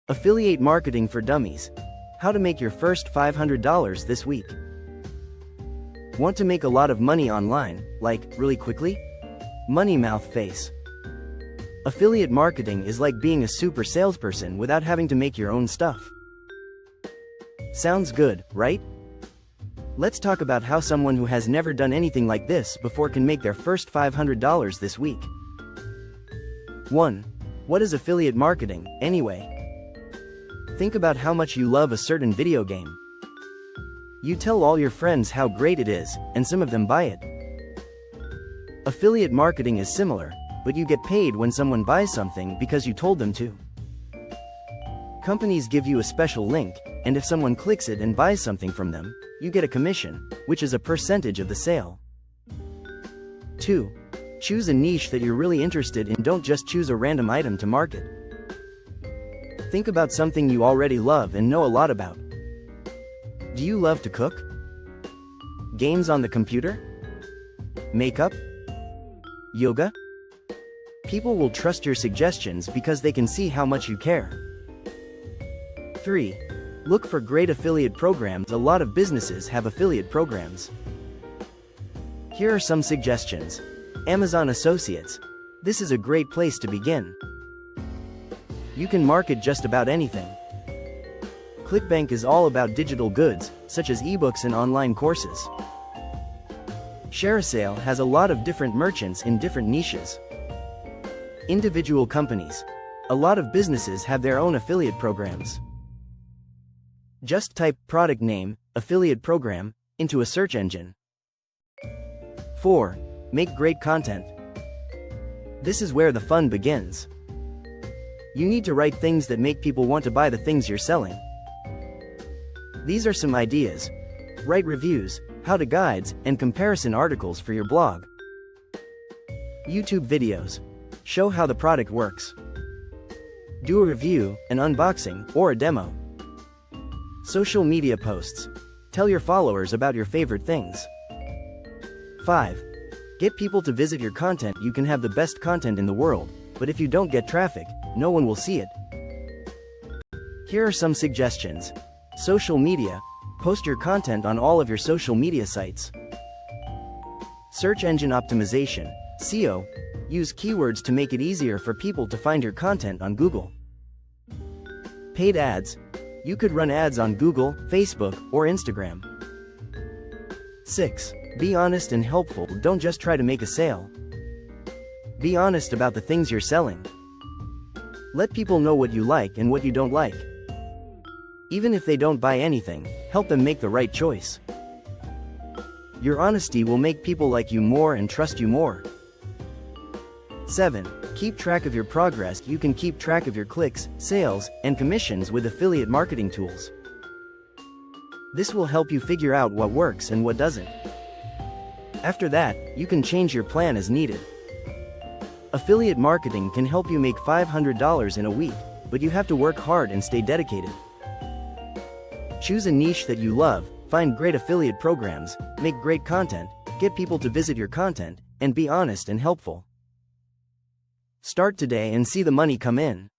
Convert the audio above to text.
Affiliate marketing for dummies. How to make your first $500 this week. Want to make a lot of money online, like, really quickly? Money mouth face. Affiliate marketing is like being a super salesperson without having to make your own stuff. Sounds good, right? Let's talk about how someone who has never done anything like this before can make their first $500 this week. 1. What is affiliate marketing, anyway? Think about how much you love a certain video game. You tell all your friends how great it is, and some of them buy it. Affiliate marketing is similar, but you get paid when someone buys something because you told them to. Companies give you a special link, and if someone clicks it and buys something from them, you get a commission, which is a percentage of the sale. 2. Choose a niche that you're really interested in. Don't just choose a random item to market. Think about something you already love and know a lot about. Do you love to cook? Games on the computer? Makeup? Yoga? People will trust your suggestions because they can see how much you care. 3. Look for great affiliate programs. A lot of businesses have affiliate programs. Here are some suggestions. Amazon Associates. This is a great place to begin. You can market just about anything. ClickBank is all about digital goods, such as ebooks and online courses. ShareASale has a lot of different merchants in different niches. Individual companies. A lot of businesses have their own affiliate programs. Just type product name, affiliate program, into a search engine. 4. Make great content. This is where the fun begins. You need to write things that make people want to buy the things you're selling. These are some ideas. Write reviews, how-to guides, and comparison articles for your blog. YouTube videos. Show how the product works. Do a review, an unboxing, or a demo. Social media posts. Tell your followers about your favorite things. 5. Get people to visit your content. You can have the best content in the world, but if you don't get traffic, no one will see it. Here are some suggestions. Social media. Post your content on all of your social media sites. Search engine optimization, SEO. Use keywords to make it easier for people to find your content on Google. Paid ads. You could run ads on Google, Facebook, or Instagram. 6. Be honest and helpful. Don't just try to make a sale. Be honest about the things you're selling. Let people know what you like and what you don't like. Even if they don't buy anything, help them make the right choice. Your honesty will make people like you more and trust you more. 7. Keep track of your progress. You can keep track of your clicks, sales, and commissions with affiliate marketing tools. This will help you figure out what works and what doesn't. After that, you can change your plan as needed. Affiliate marketing can help you make $500 in a week, but you have to work hard and stay dedicated. Choose a niche that you love, find great affiliate programs, make great content, get people to visit your content, and be honest and helpful. Start today and see the money come in.